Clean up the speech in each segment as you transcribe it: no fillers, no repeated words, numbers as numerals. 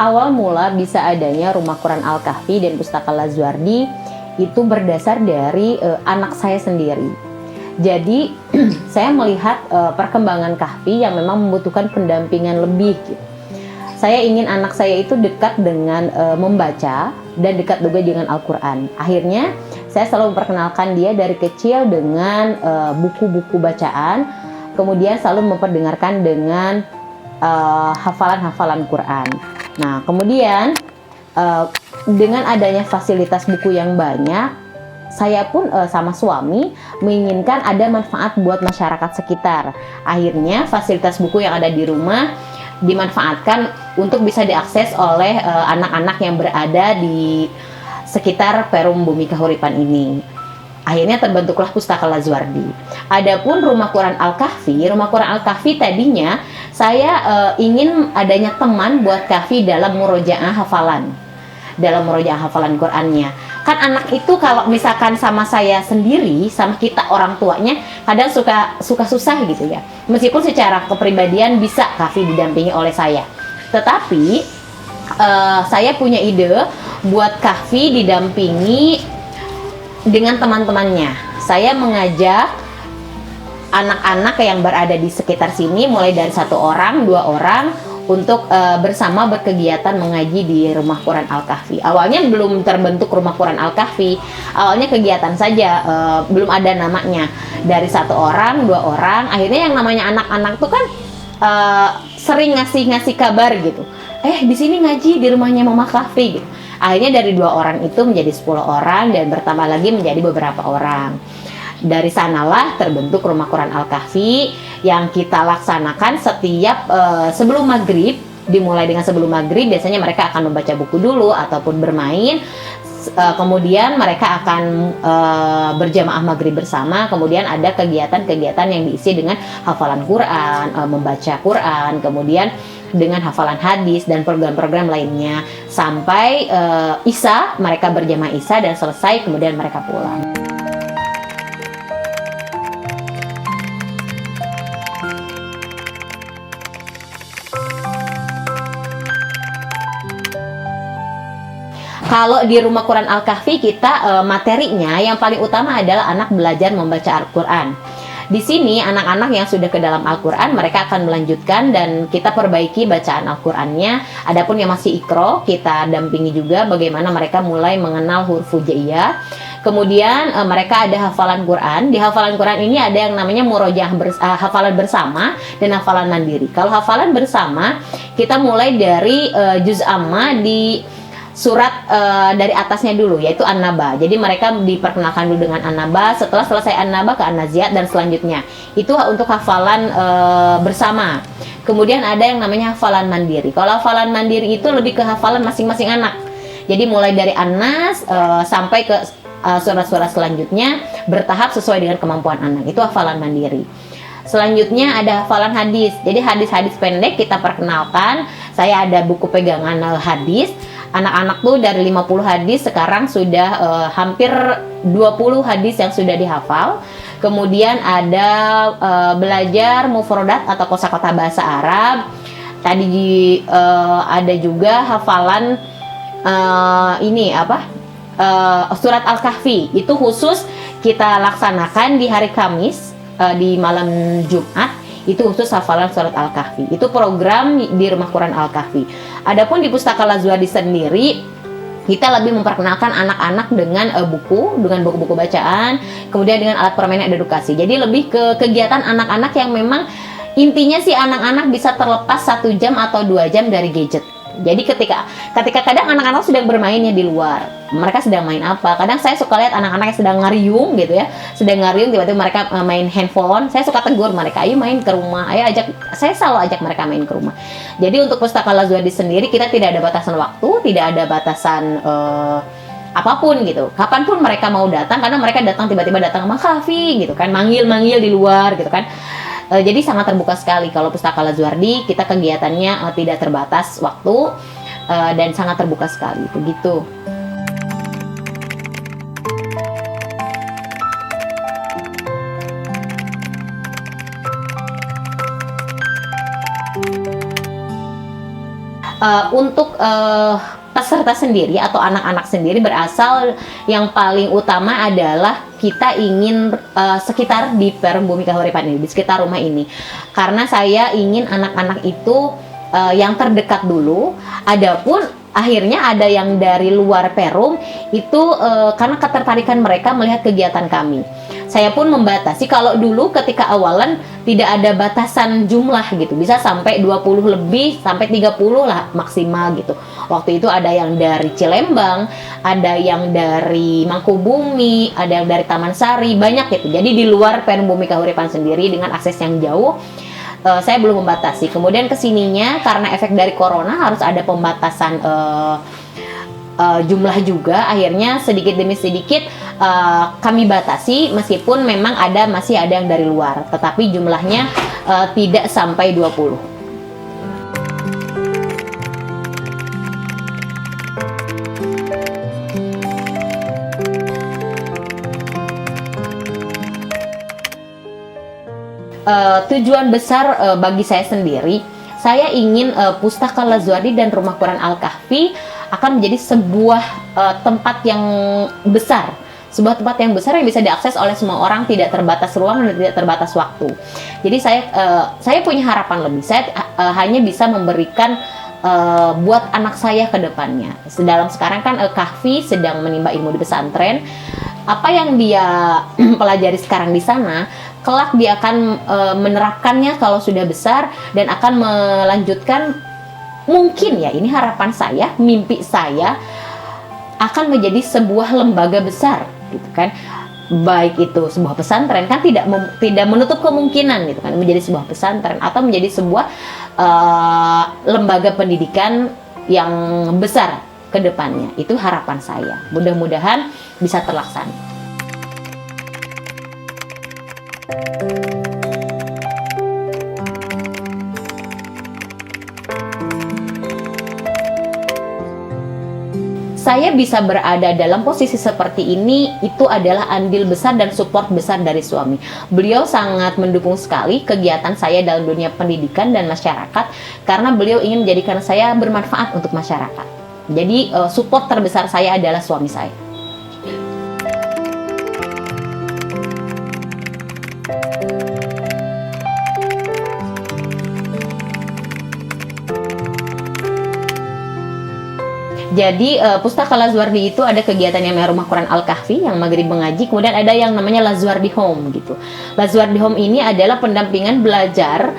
Awal mula bisa adanya Rumah Quran Al-Kahfi dan Pustaka Lazuardi itu berdasar dari anak saya sendiri. Jadi saya melihat perkembangan Kahfi yang memang membutuhkan pendampingan lebih gitu. Saya ingin anak saya itu dekat dengan membaca dan dekat juga dengan Al-Quran. Akhirnya saya selalu memperkenalkan dia dari kecil dengan buku-buku bacaan, kemudian selalu memperdengarkan dengan hafalan-hafalan Quran. Nah, kemudian dengan adanya fasilitas buku yang banyak, saya pun sama suami menginginkan ada manfaat buat masyarakat sekitar. Akhirnya fasilitas buku yang ada di rumah dimanfaatkan untuk bisa diakses oleh anak-anak yang berada di sekitar Perum Bumi Kahuripan ini. Akhirnya terbentuklah Pustaka Lazuardi. Adapun Rumah Quran Al-Kahfi tadinya saya ingin adanya teman buat Kahfi dalam murojaah hafalan. Dalam murojaah hafalan Qurannya. Kan anak itu kalau misalkan sama saya sendiri, sama kita orang tuanya, kadang suka susah gitu ya. Meskipun secara kepribadian bisa Kahfi didampingi oleh saya. Tetapi saya punya ide buat Kahfi didampingi dengan teman-temannya. Saya mengajak anak-anak yang berada di sekitar sini, mulai dari 1 orang, 2 orang, untuk bersama berkegiatan mengaji di Rumah Quran Al-Kahfi. Awalnya belum terbentuk Rumah Quran Al-Kahfi, awalnya kegiatan saja, belum ada namanya. Dari 1 orang, 2 orang, akhirnya yang namanya anak-anak tuh kan sering ngasih kabar gitu. Di sini ngaji di rumahnya Mama Kahfi gitu. Akhirnya dari 2 orang itu menjadi 10 orang dan bertambah lagi menjadi beberapa orang. Dari sanalah terbentuk Rumah Quran Al-Kahfi yang kita laksanakan setiap sebelum maghrib. Dimulai dengan sebelum maghrib, biasanya mereka akan membaca buku dulu ataupun bermain. Kemudian mereka akan berjamaah maghrib bersama. Kemudian ada kegiatan-kegiatan yang diisi dengan hafalan Quran, membaca Quran, kemudian dengan hafalan hadis dan program-program lainnya sampai Isya, mereka berjamaah Isya dan selesai, kemudian mereka pulang. Kalau di Rumah Quran Al-Kahfi kita materinya yang paling utama adalah anak belajar membaca Al-Quran. Di sini anak-anak yang sudah ke dalam Al-Quran mereka akan melanjutkan dan kita perbaiki bacaan Al-Qurannya. Adapun yang masih Iqra, kita dampingi juga bagaimana mereka mulai mengenal huruf hijaiyah. Kemudian mereka ada hafalan Quran. Di hafalan Quran ini ada yang namanya murojaah hafalan bersama dan hafalan mandiri. Kalau hafalan bersama kita mulai dari juz amma di surat dari atasnya dulu, yaitu An-Naba. Jadi mereka diperkenalkan dulu dengan An-Naba. Setelah selesai An-Naba ke An-Naziat dan selanjutnya. Itu untuk hafalan bersama. Kemudian ada yang namanya hafalan mandiri. Kalau hafalan mandiri itu lebih ke hafalan masing-masing anak. Jadi mulai dari An-Nas sampai ke surat-surat selanjutnya bertahap sesuai dengan kemampuan anak. Itu hafalan mandiri. Selanjutnya ada hafalan hadis. Jadi hadis-hadis pendek kita perkenalkan. Saya ada buku pegangan hadis. Anak-anak tuh dari 50 hadis sekarang sudah hampir 20 hadis yang sudah dihafal. Kemudian ada belajar mufrodat atau kosakata bahasa Arab. Tadi ada juga hafalan surat Al-Kahfi. Itu khusus kita laksanakan di hari Kamis, di malam Jumat. Itu khusus hafalan surat Al-Kahfi. Itu program di Rumah Quran Al-Kahfi. Adapun di Pustaka Lazuardi sendiri, kita lebih memperkenalkan anak-anak dengan buku-buku bacaan, kemudian dengan alat permainan edukasi. Jadi lebih ke kegiatan anak-anak yang memang intinya sih anak-anak bisa terlepas 1 jam atau 2 jam dari gadget. Jadi ketika kadang anak-anak sedang bermainnya di luar, mereka sedang main apa? Kadang saya suka lihat anak-anak yang sedang ngariung gitu ya, sedang ngariung tiba-tiba mereka main handphone. Saya suka tegur mereka, ayo main ke rumah, ayo ajak. Saya selalu ajak mereka main ke rumah. Jadi untuk Pustaka Lazuardi sendiri kita tidak ada batasan waktu, tidak ada batasan apapun gitu. Kapanpun mereka mau datang, karena mereka datang tiba-tiba datang sama Kahfi gitu kan, manggil-manggil di luar gitu kan. Jadi sangat terbuka sekali kalau Pustaka Lazuardi, kita kegiatannya tidak terbatas waktu dan sangat terbuka sekali begitu. Untuk peserta sendiri atau anak-anak sendiri berasal yang paling utama adalah kita ingin sekitar di Perum Bumi Kahuripan ini, di sekitar rumah ini, karena saya ingin anak-anak itu yang terdekat dulu. Adapun akhirnya ada yang dari luar Perum itu karena ketertarikan mereka melihat kegiatan kami. Saya pun membatasi, kalau dulu ketika awalan tidak ada batasan jumlah gitu, bisa sampai 20 lebih, sampai 30 lah maksimal gitu. Waktu itu ada yang dari Cilembang, ada yang dari Mangkubumi, ada yang dari Taman Sari, banyak gitu. Jadi di luar Perum Bumi Kahuripan sendiri dengan akses yang jauh, saya belum membatasi. Kemudian kesininya karena efek dari corona harus ada pembatasan jumlah juga, akhirnya sedikit demi sedikit kami batasi, meskipun memang masih ada yang dari luar, tetapi jumlahnya tidak sampai 20. Tujuan besar bagi saya sendiri, saya ingin Pustaka Lazuardi dan Rumah Quran Al-Kahfi akan menjadi sebuah tempat yang besar, sebuah tempat yang besar yang bisa diakses oleh semua orang, tidak terbatas ruang dan tidak terbatas waktu. Jadi saya punya harapan lebih. Saya hanya bisa memberikan buat anak saya ke depannya. Dalam sekarang kan Kahfi sedang menimba ilmu di pesantren. Apa yang dia pelajari sekarang di sana, kelak dia akan menerapkannya kalau sudah besar dan akan melanjutkan. Mungkin ya, ini harapan saya, mimpi saya akan menjadi sebuah lembaga besar gitu kan. Baik itu sebuah pesantren, kan tidak menutup kemungkinan gitu kan, menjadi sebuah pesantren atau menjadi sebuah lembaga pendidikan yang besar ke depannya. Itu harapan saya. Mudah-mudahan bisa terlaksana. Saya bisa berada dalam posisi seperti ini, itu adalah andil besar dan support besar dari suami. Beliau sangat mendukung sekali kegiatan saya dalam dunia pendidikan dan masyarakat, karena beliau ingin menjadikan saya bermanfaat untuk masyarakat. Jadi support terbesar saya adalah suami saya. Jadi Pustaka Lazuardi itu ada kegiatan yang namanya Rumah Quran Al-Kahfi yang maghrib mengaji, kemudian ada yang namanya Lazuardi Home gitu. Lazuardi Home ini adalah pendampingan belajar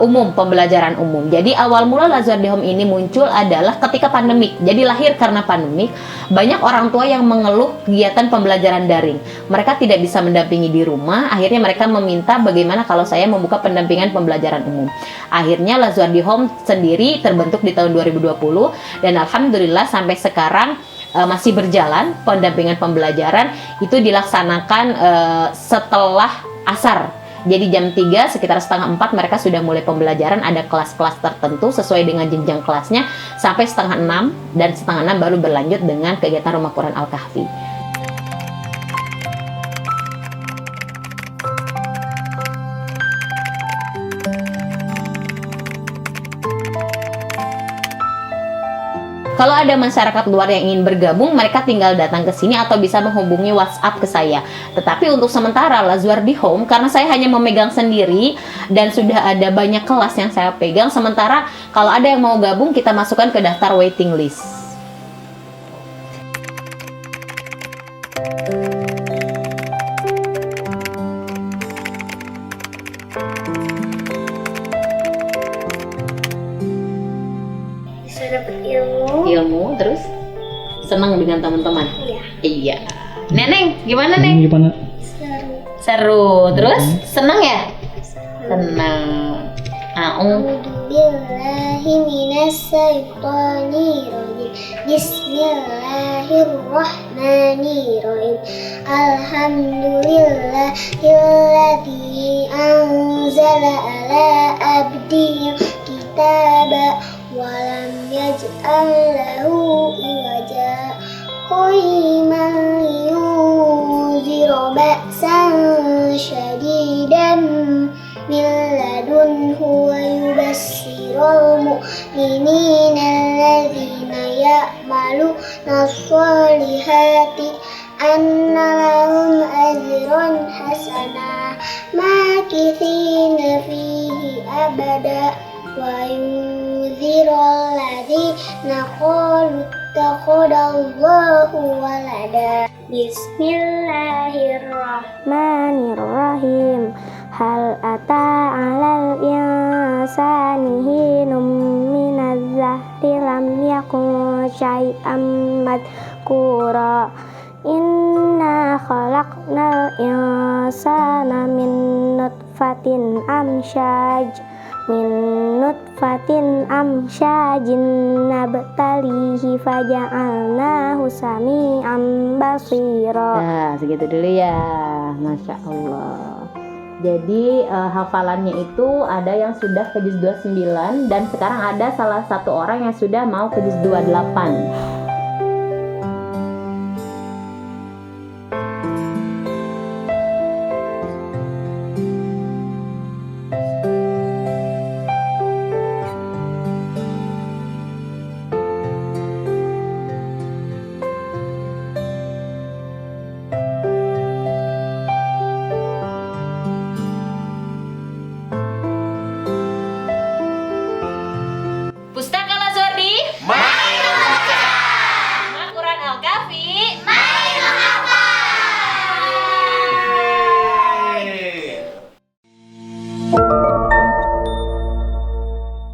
umum, pembelajaran umum. Jadi awal mula Lazuardi Home ini muncul adalah ketika pandemik. Jadi lahir karena pandemik, banyak orang tua yang mengeluh kegiatan pembelajaran daring. Mereka tidak bisa mendampingi di rumah, akhirnya mereka meminta bagaimana kalau saya membuka pendampingan pembelajaran umum. Akhirnya Lazuardi Home sendiri terbentuk di tahun 2020 dan alhamdulillah sampai sekarang masih berjalan. Pendampingan pembelajaran itu dilaksanakan setelah asar. Jadi jam 3 sekitar setengah 4 mereka sudah mulai pembelajaran, ada kelas-kelas tertentu sesuai dengan jenjang kelasnya, sampai setengah 6 dan setengah 6 baru berlanjut dengan kegiatan Rumah Quran Al-Kahfi. Kalau ada masyarakat luar yang ingin bergabung, mereka tinggal datang ke sini atau bisa menghubungi WhatsApp ke saya. Tetapi untuk sementara Lazuardi Home, karena saya hanya memegang sendiri dan sudah ada banyak kelas yang saya pegang, sementara kalau ada yang mau gabung, kita masukkan ke daftar waiting list. dengan teman-teman? Iya. Iya. Neneng, gimana Neng? Gimana? Seru. Seru. Terus senang ya? Senang. A'udzubillahi minasyaitonirrajim. Bismillahirrahmanirrahim. Alhamdulillahilladzi anzala ala abdihi kitaba wa lam yaj'al lahu iwaja qayyiman liyunzira ba'san syadidan min ladunhu wa yubassirul mu'minina alladzina ya'maluna sholihati anna lahum ajran hasana makithina fihi abada wa yunzirul ladzina qalu ittakhadallahu walada. Bismillahirrahmanirrahim. Hal ata 'alal insani hinum minaz zahri lam yakun syai'an madhkura. Inna khalaqnal insana min nutfatin amsyajin nabtalihi faja'alnahu sami'an basira. Nah, segitu dulu ya. Masya Allah. Jadi hafalannya itu ada yang sudah ke juz 29 dan sekarang ada salah satu orang yang sudah mau ke juz 28.